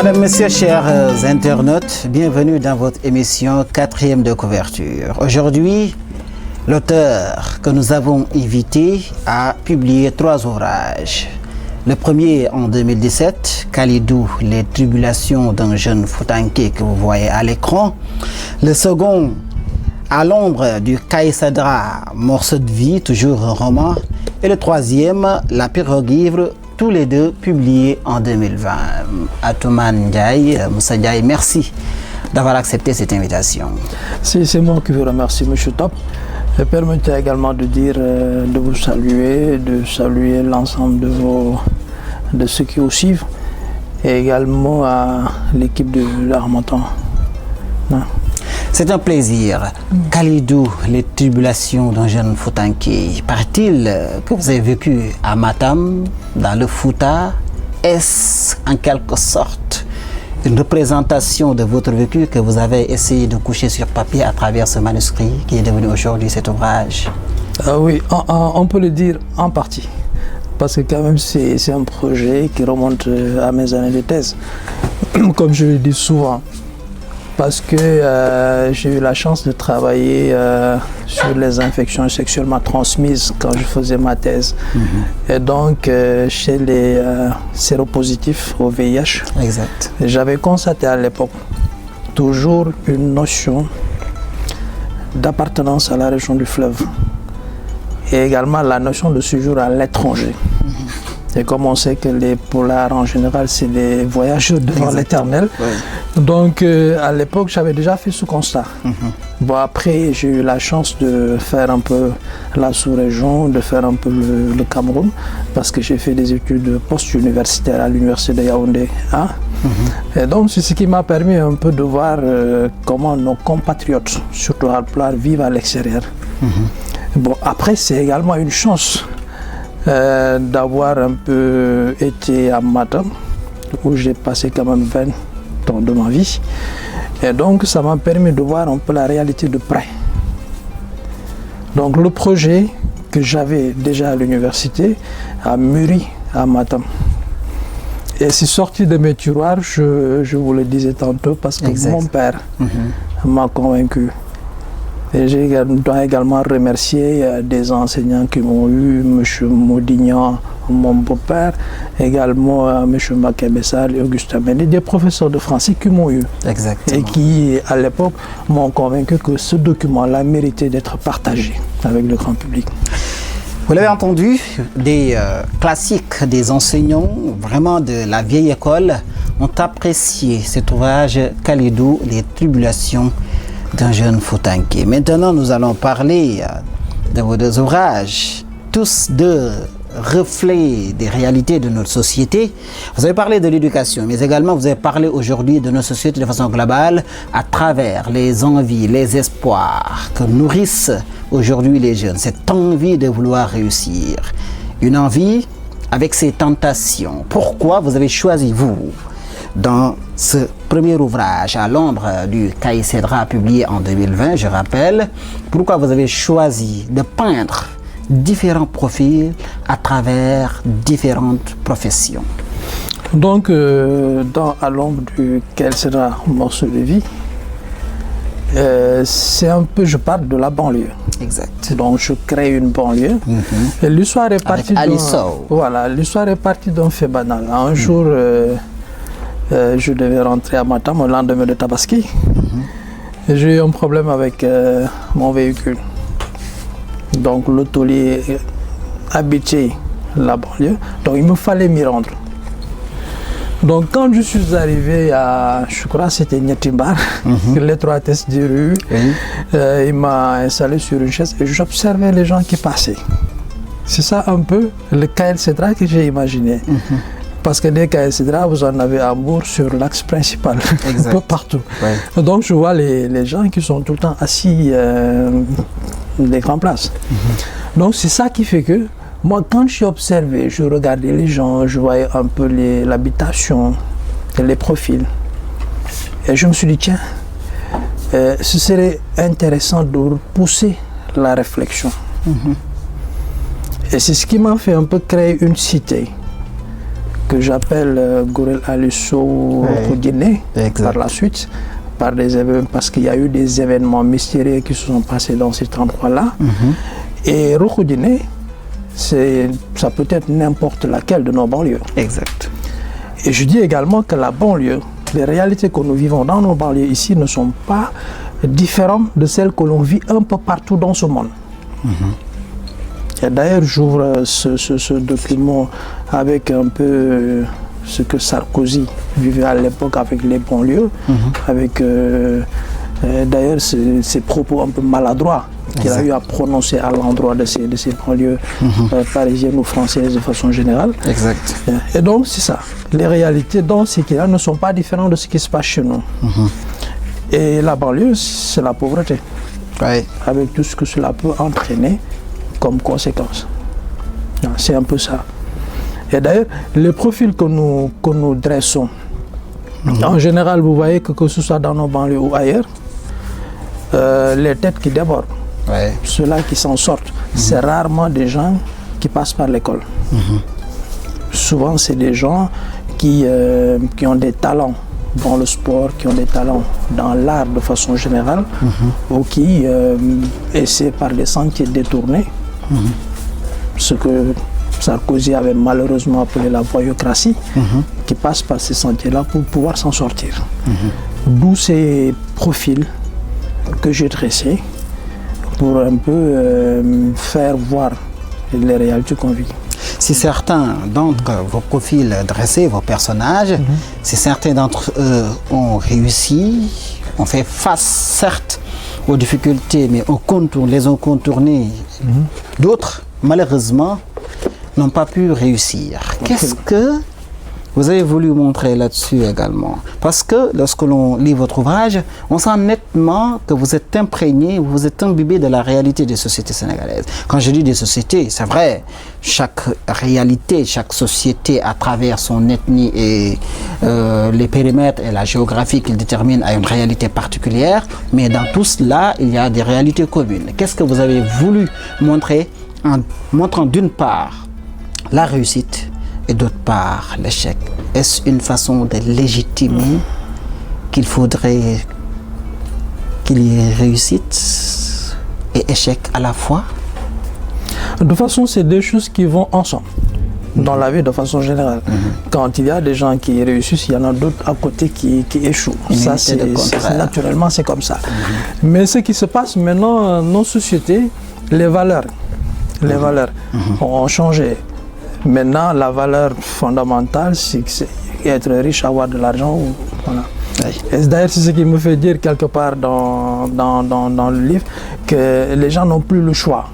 Madame, Monsieur, chers internautes, bienvenue dans votre émission 4e de couverture. Aujourd'hui, l'auteur que nous avons invité a publié 3 ouvrages. Le premier en 2017, Kalidou, les tribulations d'un jeune Foutanké que vous voyez à l'écran. Le second, À l'ombre du Caïsadra, morceau de vie, toujours un roman. Et le troisième, La pirogue-ivre, tous les deux publiés en 2020. Atoumane Ndiaye, Moussa Ndiaye, merci d'avoir accepté cette invitation. C'est moi qui vous remercie, M. Top. Permettez également de dire, de vous saluer, de saluer l'ensemble de ceux qui vous suivent, et également à l'équipe de l'Harmattan. C'est un plaisir. Kalidou, les tribulations d'un jeune Foutanké. Paraît-il que vous avez vécu à Matam, dans le Fouta. Est-ce en quelque sorte une représentation de votre vécu que vous avez essayé de coucher sur papier à travers ce manuscrit qui est devenu aujourd'hui cet ouvrage? Oui, on peut le dire en partie. Parce que quand même c'est un projet qui remonte à mes années de thèse. Comme je le dis souvent. Parce que j'ai eu la chance de travailler sur les infections sexuellement transmises quand je faisais ma thèse. Et donc, chez les séropositifs au VIH, j'avais constaté à l'époque toujours une notion d'appartenance à la région du fleuve et également la notion de séjour à l'étranger. Et comme on sait que les polars en général, c'est des voyageurs devant l'éternel. Donc à l'époque, j'avais déjà fait ce constat. Bon, après, j'ai eu la chance de faire un peu la sous-région, de faire un peu le Cameroun, parce que j'ai fait des études post-universitaires à l'université de Yaoundé. Et donc, c'est ce qui m'a permis un peu de voir comment nos compatriotes, surtout Alpulaar, vivent à l'extérieur. Bon, après, c'est également une chance. D'avoir un peu été à Matam, où j'ai passé quand même 20 ans de ma vie. Et donc, ça m'a permis de voir un peu la réalité de près. Donc, le projet que j'avais déjà à l'université a mûri à Matam. Et c'est sorti de mes tiroirs, je vous le disais tantôt, parce que mon père m'a convaincu. Et je dois également remercier des enseignants qui m'ont eu, M. Maudignan, mon beau-père, également M. Makebessal et Augustin Mendy, des professeurs de français qui m'ont eu. Et qui, à l'époque, m'ont convaincu que ce document-là méritait d'être partagé avec le grand public. Vous l'avez entendu, des classiques, des enseignants, vraiment de la vieille école, ont apprécié cet ouvrage Kalidou, les tribulations d'un jeune Foutanké. Maintenant, nous allons parler de vos 2 ouvrages, tous 2 reflets des réalités de notre société. Vous avez parlé de l'éducation, mais également vous avez parlé aujourd'hui de notre société de façon globale à travers les envies, les espoirs que nourrissent aujourd'hui les jeunes, cette envie de vouloir réussir. Une envie avec ses tentations. Pourquoi vous avez choisi, vous, dans ce premier ouvrage, À l'ombre du Caïsadra, publié en 2020, je rappelle, pourquoi vous avez choisi de peindre différents profils à travers différentes professions? Donc, dans À l'ombre du Caïsadra, morceau de vie, c'est un peu, je parle de la banlieue. Donc, je crée une banlieue. Et l'histoire est partie l'histoire est partie d'un fait banal. Un jour, je devais rentrer à Matam au lendemain de Tabaski. Et j'ai eu un problème avec mon véhicule. Donc le taulier habitait la banlieue, donc il me fallait m'y rendre. Donc quand je suis arrivé à, je crois que c'était Nyatimbar, l'étroitesse des rues, il m'a installé sur une chaise et j'observais les gens qui passaient. C'est ça un peu le Caïsadra que j'ai imaginé. Parce que des Caïsadra, vous en avez à Mbour sur l'axe principal, un peu partout. Donc je vois les gens qui sont tout le temps assis des grandes places. Donc c'est ça qui fait que moi, quand je suis observé, je regardais les gens, je voyais un peu l'habitation, les profils. Et je me suis dit, tiens, ce serait intéressant de pousser la réflexion. Et c'est ce qui m'a fait un peu créer une cité que j'appelle Gorel Alisso Rodine par la suite, parce qu'il y a eu des événements mystérieux qui se sont passés dans cet endroit-là. Et Rokhodine, ça peut être n'importe laquelle de nos banlieues. Exact. Et je dis également que la banlieue, les réalités que nous vivons dans nos banlieues ici ne sont pas différentes de celles que l'on vit un peu partout dans ce monde. Et d'ailleurs, j'ouvre ce document avec un peu ce que Sarkozy vivait à l'époque avec les banlieues, avec d'ailleurs ces propos un peu maladroits qu'il a eu à prononcer à l'endroit de ces banlieues parisiennes ou françaises de façon générale. Exact. Et donc, c'est ça. Les réalités dans ces cas-là ne sont pas différentes de ce qui se passe chez nous. Et la banlieue, c'est la pauvreté. Avec tout ce que cela peut entraîner comme conséquence. C'est un peu ça. Et d'ailleurs, les profils que nous dressons, en général, vous voyez que ce soit dans nos banlieues ou ailleurs, les têtes qui débordent, ceux-là qui s'en sortent, c'est rarement des gens qui passent par l'école. Souvent, c'est des gens qui ont des talents dans le sport, qui ont des talents dans l'art de façon générale, ou qui essaient par des sentiers détournés, ce que Sarkozy avait malheureusement appelé la voyoucratie, qui passe par ces sentiers-là pour pouvoir s'en sortir. D'où ces profils que j'ai dressés pour un peu faire voir les réalités qu'on vit. Si certains d'entre vos profils dressés, vos personnages, si certains d'entre eux ont réussi, ont fait face certes aux difficultés, mais les ont contournées, d'autres, malheureusement, n'ont pas pu réussir. Qu'est-ce que vous avez voulu montrer là-dessus également? Parce que lorsque l'on lit votre ouvrage, on sent nettement que vous êtes imprégné, vous êtes imbibé de la réalité des sociétés sénégalaises. Quand je dis des sociétés, c'est vrai, chaque réalité, chaque société à travers son ethnie et les périmètres et la géographie qu'il détermine a une réalité particulière, mais dans tout cela, il y a des réalités communes. Qu'est-ce que vous avez voulu montrer en montrant d'une part la réussite et d'autre part l'échec? Est-ce une façon de légitimer qu'il faudrait qu'il y ait réussite et échec à la fois? De toute façon, c'est deux choses qui vont ensemble dans la vie de façon générale. Quand il y a des gens qui réussissent, il y en a d'autres à côté qui échouent. Ça, naturellement, c'est comme ça. Mais ce qui se passe maintenant dans nos sociétés, les valeurs ont changé. Maintenant, la valeur fondamentale, c'est être riche, avoir de l'argent. Voilà. Et d'ailleurs, c'est ce qui me fait dire quelque part dans le livre que les gens n'ont plus le choix.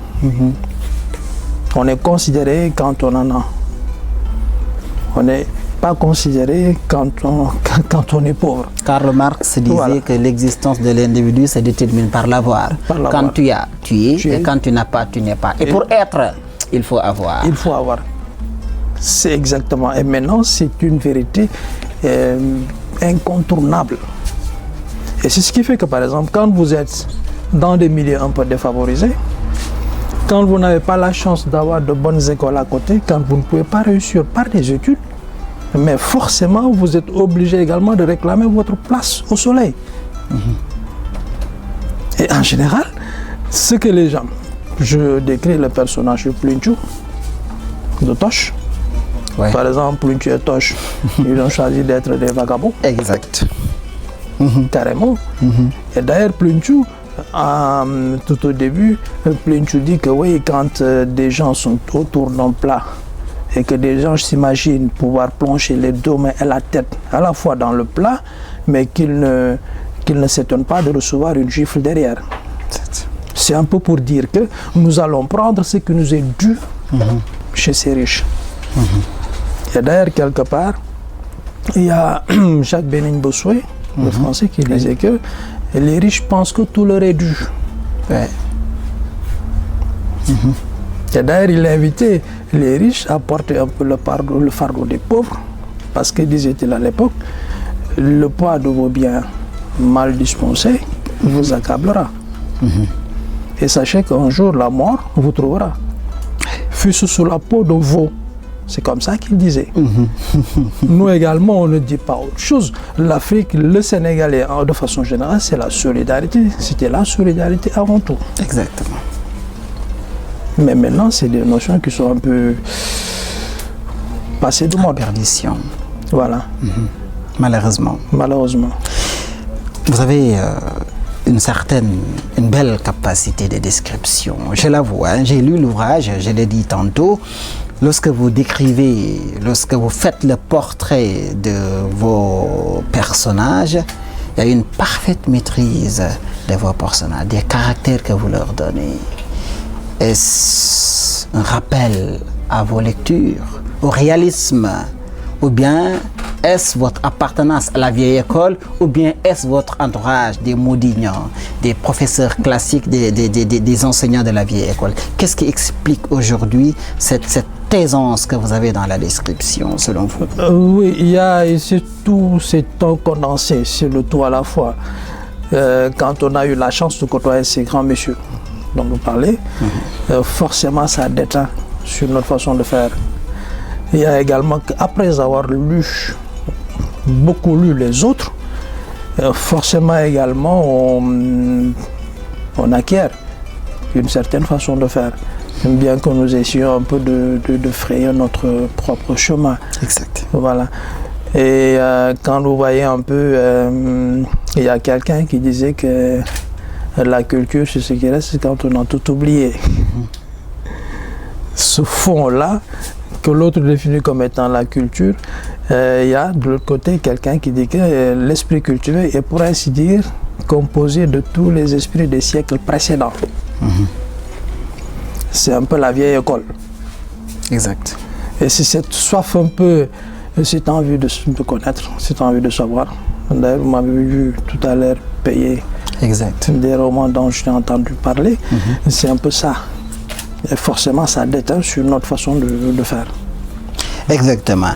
On est considéré quand on en a. On n'est pas considéré quand on est pauvre. Karl Marx disait que l'existence de l'individu se détermine par l'avoir. Quand tu as, tu es, et quand tu n'as pas, tu n'es pas. Et pour être, il faut avoir. Il faut avoir. C'est exactement. Et maintenant, c'est une vérité incontournable. Et c'est ce qui fait que, par exemple, quand vous êtes dans des milieux un peu défavorisés, quand vous n'avez pas la chance d'avoir de bonnes écoles à côté, quand vous ne pouvez pas réussir par des études, mais forcément, vous êtes obligé également de réclamer votre place au soleil. Et en général, ce que les gens... Je décris le personnage de Plinchou, de Toch. Par exemple, Plinchou et Toch, ils ont choisi d'être des vagabonds. Exact. Carrément. Et d'ailleurs, Plinchou, tout au début, Plinchou dit que oui, quand des gens sont autour d'un plat et que des gens s'imaginent pouvoir plonger les deux mains et la tête à la fois dans le plat, mais qu'ils ne s'étonnent pas de recevoir une gifle derrière. C'est un peu pour dire que nous allons prendre ce qui nous est dû chez ces riches. Et d'ailleurs, quelque part, il y a Jacques Bénigne Bossuet, le français, qui disait que les riches pensent que tout leur est dû. Et d'ailleurs, il a invité les riches à porter un peu le fardeau des pauvres, parce que, disait-il à l'époque, le poids de vos biens mal dispensés vous accablera. Et sachez qu'un jour, la mort vous trouvera, fût-ce sous la peau de veau C'est comme ça qu'il disait. Nous également, on ne dit pas autre chose. L'Afrique, le Sénégalais, de façon générale, c'est la solidarité. C'était la solidarité avant tout. Exactement. Mais maintenant, c'est des notions qui sont un peu passées de mode. Perdition. Voilà. Malheureusement. Malheureusement. Vous avez une belle capacité de description. Je l'avoue, hein, j'ai lu l'ouvrage, je l'ai dit tantôt. Lorsque vous décrivez, lorsque vous faites le portrait de vos personnages, il y a une parfaite maîtrise de vos personnages, des caractères que vous leur donnez. Est-ce un rappel à vos lectures, au réalisme, ou bien est-ce votre appartenance à la vieille école, ou bien est-ce votre entourage des Modignans, des professeurs classiques, des enseignants de la vieille école? Qu'est-ce qui explique aujourd'hui cette aisance que vous avez dans la description, selon vous? Oui, il y a tout ces temps condensés, c'est le tout à la fois. Quand on a eu la chance de côtoyer ces grands messieurs dont vous parlez, forcément ça déteint sur notre façon de faire. Il y a également qu'après avoir beaucoup lu les autres, forcément également on acquiert une certaine façon de faire, bien que nous essayons un peu de frayer notre propre chemin. Exact. Voilà. Et quand vous voyez un peu, il y a quelqu'un qui disait que la culture, c'est ce qui reste quand on a tout oublié. Ce fond-là, que l'autre définit comme étant la culture, il y a de l'autre côté quelqu'un qui dit que l'esprit culturel est, pour ainsi dire, composé de tous les esprits des siècles précédents. C'est un peu la vieille école. Exact. Et c'est cette soif un peu, cette envie de connaître, cette envie de savoir. D'ailleurs, vous m'avez vu tout à l'heure payer des romans dont j'ai entendu parler. C'est un peu ça. Et forcément, ça déteint sur notre façon de faire. Exactement.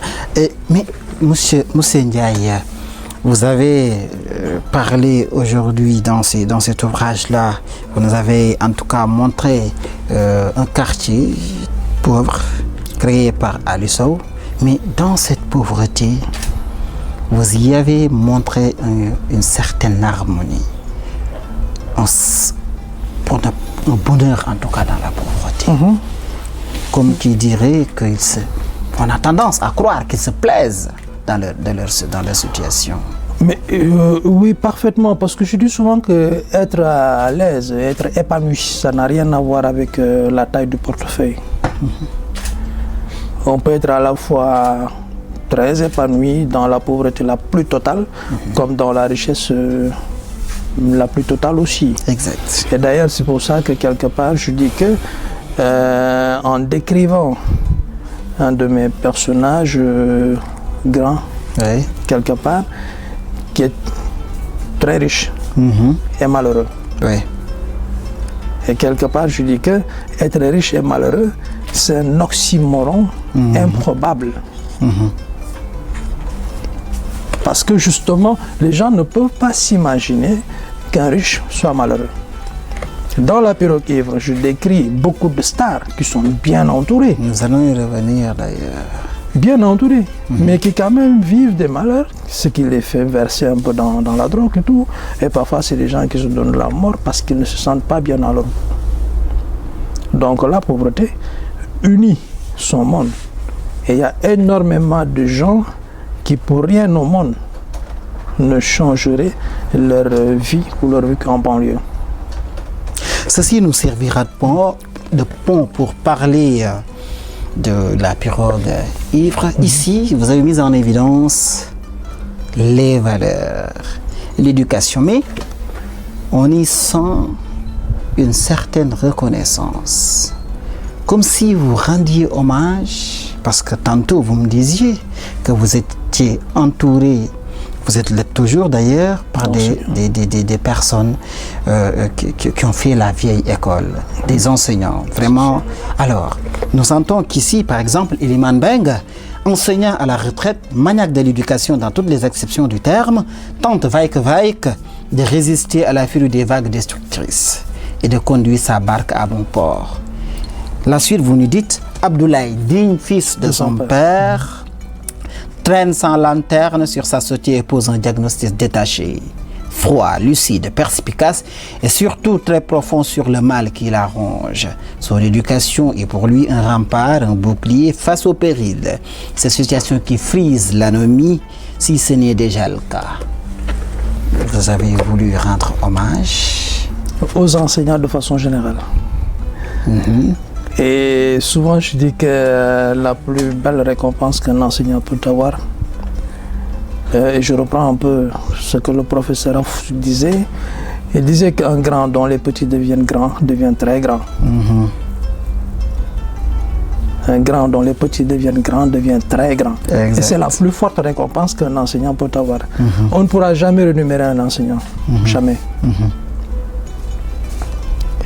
Mais, Monsieur Ndiaye, vous avez parlé aujourd'hui dans cet ouvrage-là, vous nous avez en tout cas montré un quartier pauvre créé par Ali Sow, mais dans cette pauvreté, vous y avez montré une certaine harmonie, un bonheur en tout cas dans la pauvreté. Comme qui dirait qu'on a tendance à croire qu'ils se plaisent dans leur situation. Mais oui, parfaitement, parce que je dis souvent que être à l'aise, être épanoui, ça n'a rien à voir avec la taille du portefeuille. On peut être à la fois très épanoui dans la pauvreté la plus totale, comme dans la richesse la plus totale aussi. Exact. Et d'ailleurs, c'est pour ça que quelque part, je dis que en décrivant un de mes personnages grands, quelque part, qui est très riche et malheureux. Et quelque part, je dis que être riche et malheureux, c'est un oxymoron improbable. Parce que justement, les gens ne peuvent pas s'imaginer qu'un riche soit malheureux. Dans La Pirogue Ivre, je décris beaucoup de stars qui sont bien entourées. Nous allons y revenir d'ailleurs. Bien entourées, mais qui quand même vivent des malheurs, ce qui les fait verser un peu dans la drogue et tout. Et parfois, c'est des gens qui se donnent la mort parce qu'ils ne se sentent pas bien dans leur vie. Donc la pauvreté unit son monde. Et il y a énormément de gens qui, pour rien au monde, ne changeraient leur vie ou leur vie en banlieue. Ceci nous servira de pont pour parler de La Pirogue Ivre. Ici, vous avez mis en évidence les valeurs, l'éducation, mais on y sent une certaine reconnaissance. Comme si vous rendiez hommage, parce que tantôt vous me disiez que vous étiez entouré, vous êtes toujours d'ailleurs par des personnes qui ont fait la vieille école, des enseignants, vraiment. Alors, nous sentons qu'ici, par exemple, Iliman Beng, enseignant à la retraite, maniaque de l'éducation dans toutes les acceptions du terme, tente vaille que de résister à la furie des vagues destructrices et de conduire sa barque à bon port. La suite, vous nous dites, Abdoulaye, digne fils de son père, traîne sans lanterne sur sa sortie et pose un diagnostic détaché, froid, lucide, perspicace et surtout très profond sur le mal qui l'arrange. Son éducation est pour lui un rempart, un bouclier face au péril. Ces situations qui frisent l'anomie, si ce n'est déjà le cas. Vous avez voulu rendre hommage aux enseignants de façon générale. Et souvent je dis que la plus belle récompense qu'un enseignant peut avoir, et je reprends un peu ce que le professeur disait, il disait qu'un grand dont les petits deviennent grands devient très grand. Un grand dont les petits deviennent grands devient très grand. Exact. Et c'est la plus forte récompense qu'un enseignant peut avoir. On ne pourra jamais rémunérer un enseignant. Jamais.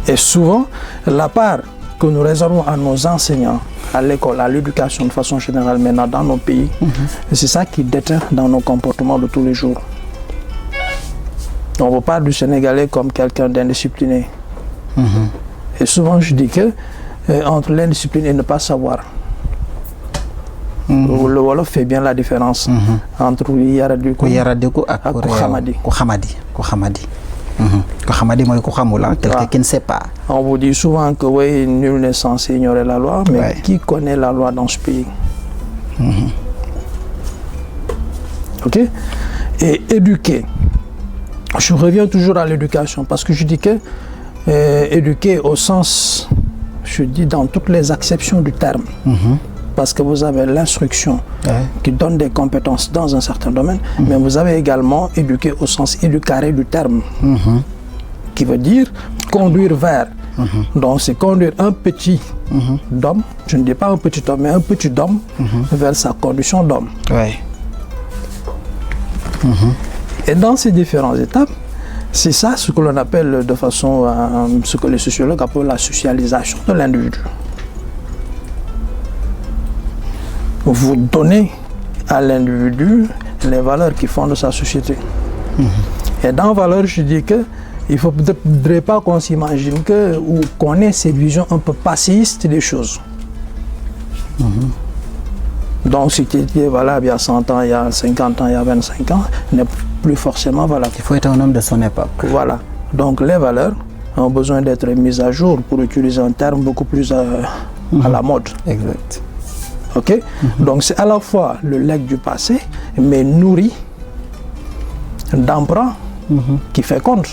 Et souvent, la part que nous réservons à nos enseignants, à l'école, à l'éducation de façon générale maintenant dans nos pays, c'est ça qui déteint dans nos comportements de tous les jours. On vous parle du Sénégalais comme quelqu'un d'indiscipliné. Et souvent je dis que entre l'indiscipline et ne pas savoir, le Wolof fait bien la différence entre Yaradikou et Kouhamadi. Quelqu'un qui ne sait pas. On vous dit souvent que oui, nul n'est censé ignorer la loi, mais qui connaît la loi dans ce pays? Ok? Et éduquer. Je reviens toujours à l'éducation parce que je dis que éduquer au sens, je dis dans toutes les acceptions du terme. Parce que vous avez l'instruction qui donne des compétences dans un certain domaine, mais vous avez également éduqué au sens éducaré du terme, qui veut dire conduire vers. Donc c'est conduire un petit d'homme, je ne dis pas un petit homme, mais un petit homme vers sa condition d'homme. Et dans ces différentes étapes, c'est ça ce que l'on appelle de façon, ce que les sociologues appellent la socialisation de l'individu. Vous donnez à l'individu les valeurs qui fondent sa société. Et dans valeurs, je dis que il ne faudrait pas qu'on s'imagine que ou qu'on ait cette vision un peu passéiste des choses. Donc ce qui était valable il y a 100 ans, il y a 50 ans, il y a 25 ans, n'est plus forcément valable. Il faut être un homme de son époque. Voilà. Donc les valeurs ont besoin d'être mises à jour pour utiliser un terme beaucoup plus à la mode. Exact. Ok? Donc c'est à la fois le legs du passé, mais nourri d'emprunt qui féconde.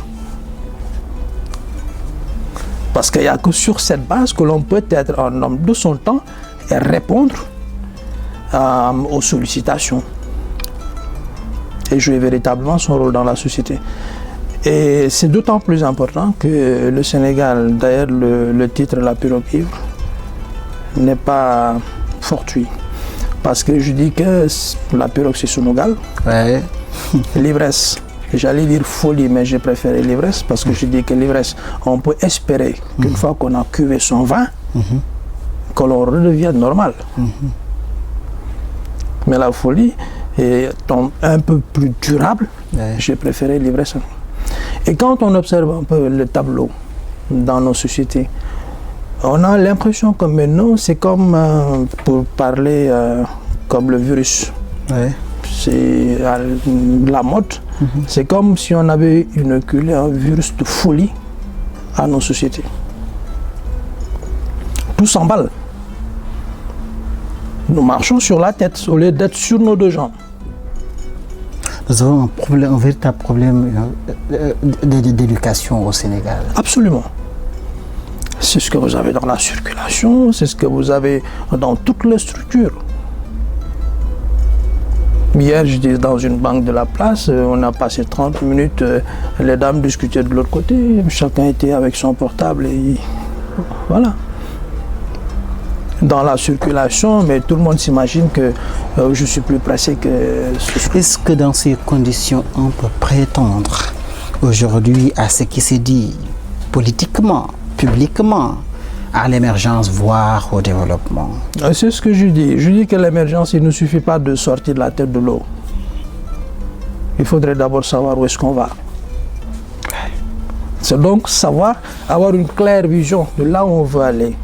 Parce qu'il n'y a que sur cette base que l'on peut être un homme de son temps et répondre aux sollicitations et jouer véritablement son rôle dans la société. Et c'est d'autant plus important que le Sénégal, d'ailleurs le titre La pirogue ivre, n'est pas fortuit. Parce que je dis que la pirogue c'est Sénégal, l'ivresse, j'allais dire folie, mais j'ai préféré l'ivresse parce que je dis que l'ivresse, on peut espérer qu'une fois qu'on a cuvé son vin, que l'on redevienne normal. Mais la folie est un peu plus durable, j'ai préféré l'ivresse. Et quand on observe un peu le tableau dans nos sociétés, on a l'impression que maintenant c'est comme, pour parler comme le virus, c'est la mode, c'est comme si on avait inoculé un virus de folie à nos sociétés. Tout s'emballe. Nous marchons sur la tête au lieu d'être sur nos deux jambes. Nous avons un véritable problème d'éducation au Sénégal. Absolument. C'est ce que vous avez dans la circulation, c'est ce que vous avez dans toutes les structures. Hier, je dis dans une banque de la place, on a passé 30 minutes, les dames discutaient de l'autre côté, chacun était avec son portable et voilà. Dans la circulation, mais tout le monde s'imagine que je suis plus pressé que... Est-ce que dans ces conditions, on peut prétendre aujourd'hui à ce qui s'est dit politiquement, publiquement, à l'émergence, voire au développement? C'est ce que je dis. Je dis que l'émergence, il ne suffit pas de sortir de la tête de l'eau. Il faudrait d'abord savoir où est-ce qu'on va. C'est donc savoir, avoir une claire vision de là où on veut aller.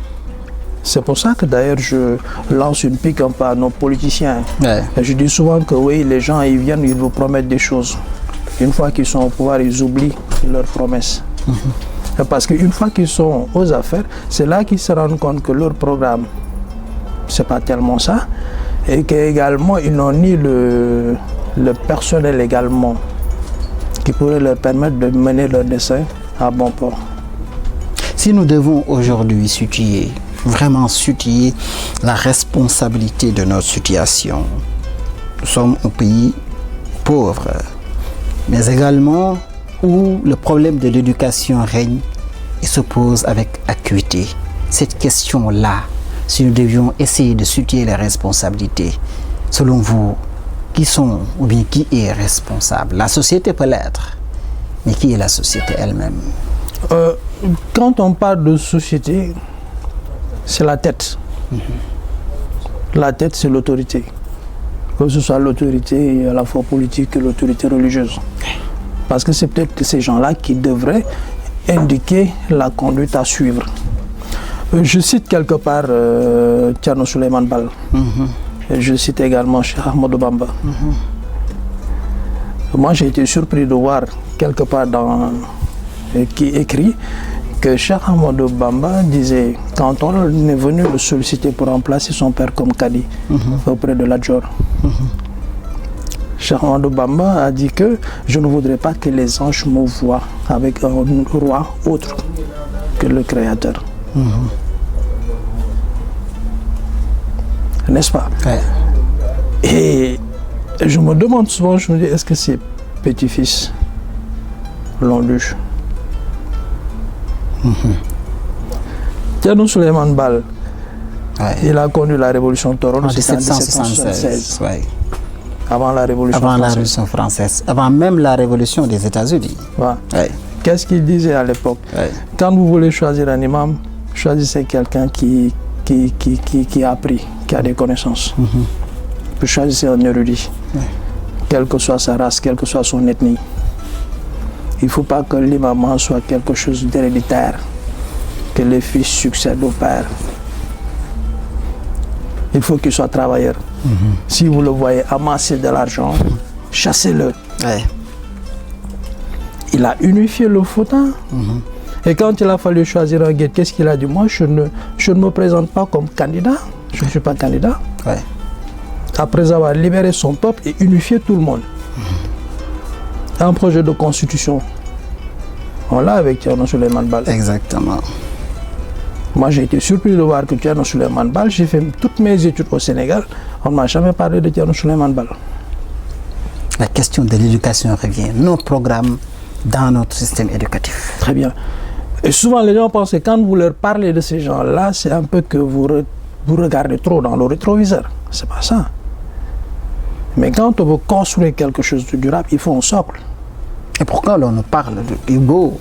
C'est pour ça que d'ailleurs je lance une pique un peu à nos politiciens. Ouais. Je dis souvent que oui, les gens ils viennent, ils vous promettent des choses. Une fois qu'ils sont au pouvoir, ils oublient leurs promesses. Parce qu'une fois qu'ils sont aux affaires, c'est là qu'ils se rendent compte que leur programme, c'est pas tellement ça. Et qu'également, ils n'ont ni le personnel également qui pourrait leur permettre de mener leur dessein à bon port. Si nous devons aujourd'hui vraiment situer la responsabilité de notre situation, nous sommes un pays pauvre, mais également où le problème de l'éducation règne et se pose avec acuité. Cette question-là, si nous devions essayer de situer les responsabilités, selon vous, qui sont ou bien qui est responsable? La société peut l'être, mais qui est la société elle-même? Quand on parle de société, c'est la tête. La tête, c'est l'autorité. Que ce soit l'autorité à la fois politique et l'autorité religieuse. Parce que c'est peut-être ces gens-là qui devraient indiquer la conduite à suivre. Je cite quelque part Thierno Souleymane Baal. Et je cite également Cheikh Ahmadou Bamba. Moi, j'ai été surpris de voir quelque part qui écrit que Cheikh Ahmadou Bamba disait, quand on est venu le solliciter pour remplacer son père comme cadi auprès de l'Adjor, Cheikh Ahmadou Bamba a dit que je ne voudrais pas que les anges me voient avec un roi autre que le Créateur. N'est-ce pas? Ouais. Et je me demande souvent, je me dis, est-ce que ses petits-fils l'ont lu? Thierno Souleymane Baal, il a connu la révolution Toro en 1776. Ouais. Avant la Révolution française, avant même la Révolution des États-Unis. Ouais. Ouais. Qu'est-ce qu'il disait à l'époque? Quand vous voulez choisir un imam, choisissez quelqu'un qui a appris, qui a des connaissances. Vous choisissez un érudit, quelle que soit sa race, quelle que soit son ethnie. Il ne faut pas que l'imam soit quelque chose d'héréditaire, que les fils succèdent au père. Il faut qu'il soit travailleur. Si vous le voyez amasser de l'argent, chassez-le. Il a unifié le Fouta. Et quand il a fallu choisir un guide, qu'est-ce qu'il a dit? Moi, je ne me présente pas comme candidat. Je ne suis pas candidat. Après avoir libéré son peuple et unifié tout le monde. Un projet de constitution. On l'a avec Thierno Souleymane Baal. Exactement. Moi, j'ai été surpris de voir que Thierno Souleymane Baal, j'ai fait toutes mes études au Sénégal, on ne m'a jamais parlé de Thierno Souleymane Baal. La question de l'éducation revient. Nos programmes dans notre système éducatif. Très bien. Et souvent, les gens pensent que quand vous leur parlez de ces gens-là, c'est un peu que vous regardez trop dans le rétroviseur. C'est pas ça. Mais quand on veut construire quelque chose de durable, il faut un socle. Et pourquoi l'on nous parle de Hugo?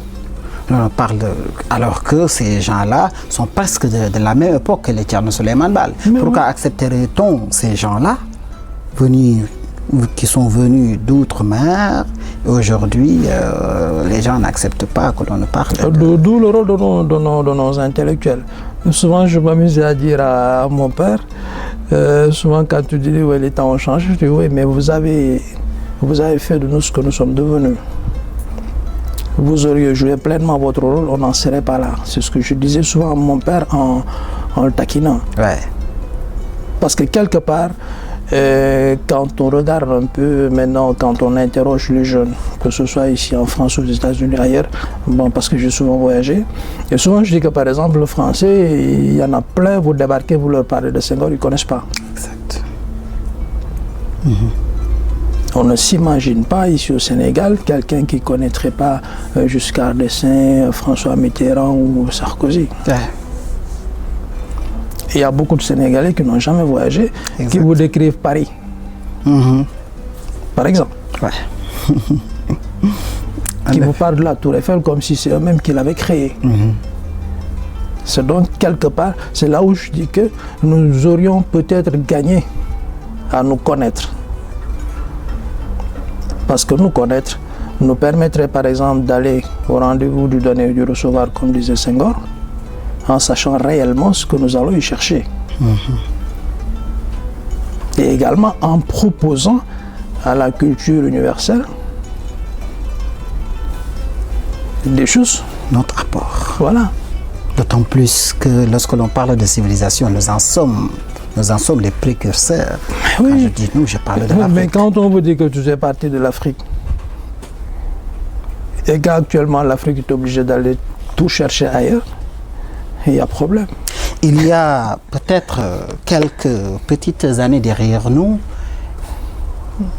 On parle alors que ces gens-là sont presque de la même époque que les Thierno Souleymane Baal. Pourquoi accepterait-on ces gens-là qui sont venus d'outre-mer et aujourd'hui les gens n'acceptent pas que l'on ne parle D'où le rôle de nos intellectuels. Souvent je m'amuse à dire à mon père, souvent quand tu dis oui, les temps ont changé, je dis oui, mais vous avez fait de nous ce que nous sommes devenus. Vous auriez joué pleinement votre rôle, on n'en serait pas là. C'est ce que je disais souvent à mon père en le taquinant. Parce que quelque part, quand on regarde un peu maintenant, quand on interroge les jeunes, que ce soit ici en France ou aux États-Unis, ailleurs, bon, parce que j'ai souvent voyagé, et souvent je dis que par exemple, le français, il y en a plein, vous débarquez, vous leur parlez de Senghor, ils ne connaissent pas. Exact. On ne s'imagine pas ici au Sénégal quelqu'un qui ne connaîtrait pas Giscard d'Estaing, François Mitterrand ou Sarkozy. Il y a beaucoup de Sénégalais qui n'ont jamais voyagé, qui vous décrivent Paris. Par exemple. Qui vous parlent de la Tour Eiffel comme si c'est eux-mêmes qui l'avaient créée. C'est donc quelque part, c'est là où je dis que nous aurions peut-être gagné à nous connaître. Parce que nous connaître nous permettrait par exemple d'aller au rendez-vous du donner et du recevoir, comme disait Senghor, en sachant réellement ce que nous allons y chercher. Et également en proposant à la culture universelle des choses. Notre apport. Voilà. D'autant plus que lorsque l'on parle de civilisation, nous en sommes les précurseurs. Oui. Quand je dis nous, je parle de l'Afrique. Mais quand on vous dit que tu fais partie de l'Afrique, et qu'actuellement l'Afrique est obligée d'aller tout chercher ailleurs, il y a problème. Il y a peut-être quelques petites années derrière nous,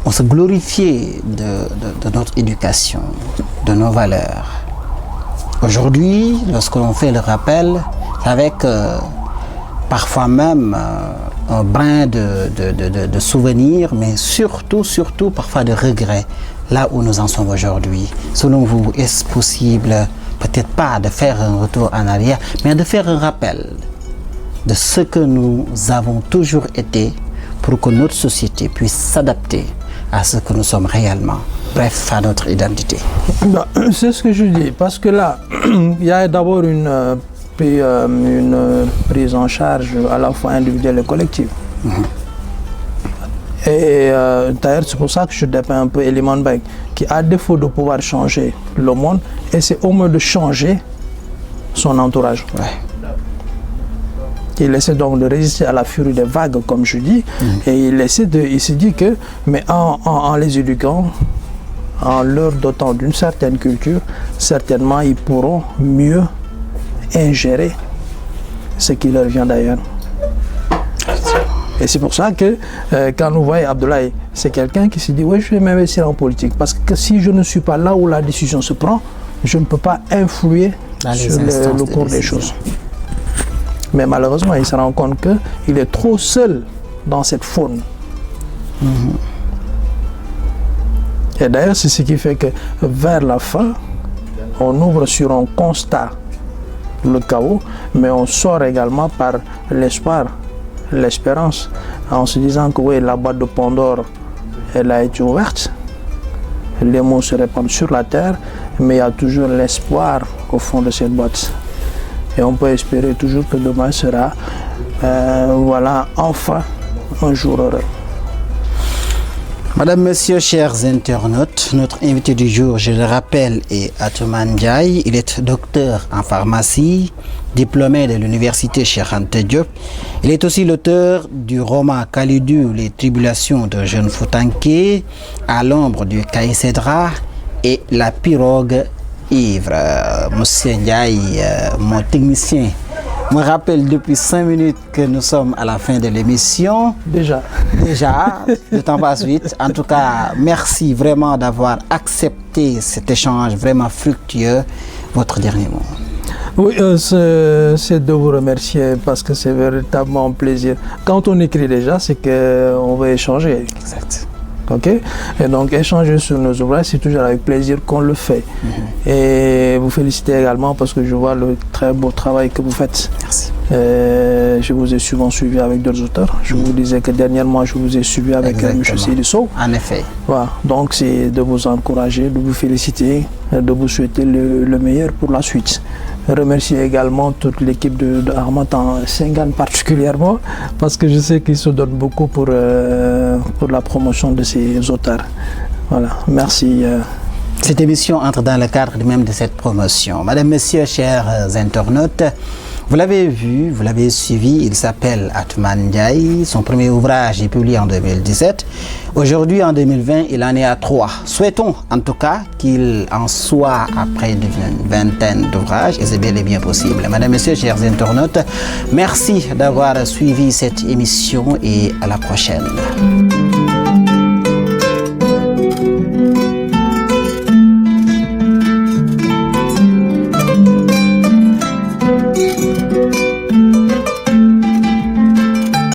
on se glorifiait de notre éducation, de nos valeurs. Aujourd'hui, lorsque l'on fait le rappel, avec parfois même un brin de souvenirs, mais surtout parfois de regrets, là où nous en sommes aujourd'hui. Selon vous, est-ce possible, peut-être pas de faire un retour en arrière, mais de faire un rappel de ce que nous avons toujours été pour que notre société puisse s'adapter à ce que nous sommes réellement, bref, à notre identité? C'est ce que je dis, parce que là, il y a d'abord une prise en charge à la fois individuelle et collective. Et d'ailleurs, c'est pour ça que je dépeins un peu Eliman Beg, qui à défaut de pouvoir changer le monde, essaie au moins de changer son entourage. Ouais. Il essaie donc de résister à la furie des vagues, comme je dis, et il se dit que, mais en les éduquant, en leur dotant d'une certaine culture, certainement ils pourront mieux ingérer ce qui leur vient d'ailleurs. Et c'est pour ça que quand nous voyons Abdoulaye, c'est quelqu'un qui se dit, oui, je vais m'investir en politique, parce que si je ne suis pas là où la décision se prend, je ne peux pas influer sur le cours des choses. Mais malheureusement, il se rend compte qu'il est trop seul dans cette faune. Et d'ailleurs, c'est ce qui fait que vers la fin, on ouvre sur un constat, le chaos, mais on sort également par l'espoir, l'espérance, en se disant que oui, la boîte de Pandore, elle a été ouverte, les mots se répandent sur la terre, mais il y a toujours l'espoir au fond de cette boîte. Et on peut espérer toujours que demain sera, voilà, enfin, un jour heureux. Madame, Monsieur, chers internautes, notre invité du jour, je le rappelle, est Atoumane Ndiaye. Il est docteur en pharmacie, diplômé de l'université Cheikh Anta Diop. Il est aussi l'auteur du roman Kalidou, les tribulations de jeunes Foutanké, À l'ombre du Caï Cédra et La pirogue ivre. Monsieur Ndiaye, mon technicien, me rappelle depuis 5 minutes que nous sommes à la fin de l'émission. Déjà, le temps passe vite. En tout cas, merci vraiment d'avoir accepté cet échange vraiment fructueux. Votre dernier mot? Oui, c'est de vous remercier parce que c'est véritablement un plaisir. Quand on écrit déjà, c'est qu'on veut échanger. Exact. Ok, et donc échanger sur nos ouvrages, c'est toujours avec plaisir qu'on le fait. Et vous féliciter également parce que je vois le très beau travail que vous faites. Merci. Je vous ai souvent suivi avec d'autres auteurs. Je vous disais que dernièrement, je vous ai suivi avec M. Sidi Sow. En effet. Voilà. Donc c'est de vous encourager, de vous féliciter, de vous souhaiter le meilleur pour la suite. Remercier également toute l'équipe de Ahmad en Senghane particulièrement parce que je sais qu'ils se donnent beaucoup pour la promotion de ces auteurs. Voilà, merci. Cette émission entre dans le cadre même de cette promotion. Madame, Monsieur, chers internautes, vous l'avez vu, vous l'avez suivi, il s'appelle Atoumane Ndiaye. Son premier ouvrage est publié en 2017. Aujourd'hui, en 2020, il en est à 3. Souhaitons en tout cas qu'il en soit à près d'une vingtaine d'ouvrages, et c'est bel et bien possible. Madame, Monsieur, chers internautes, merci d'avoir suivi cette émission et à la prochaine.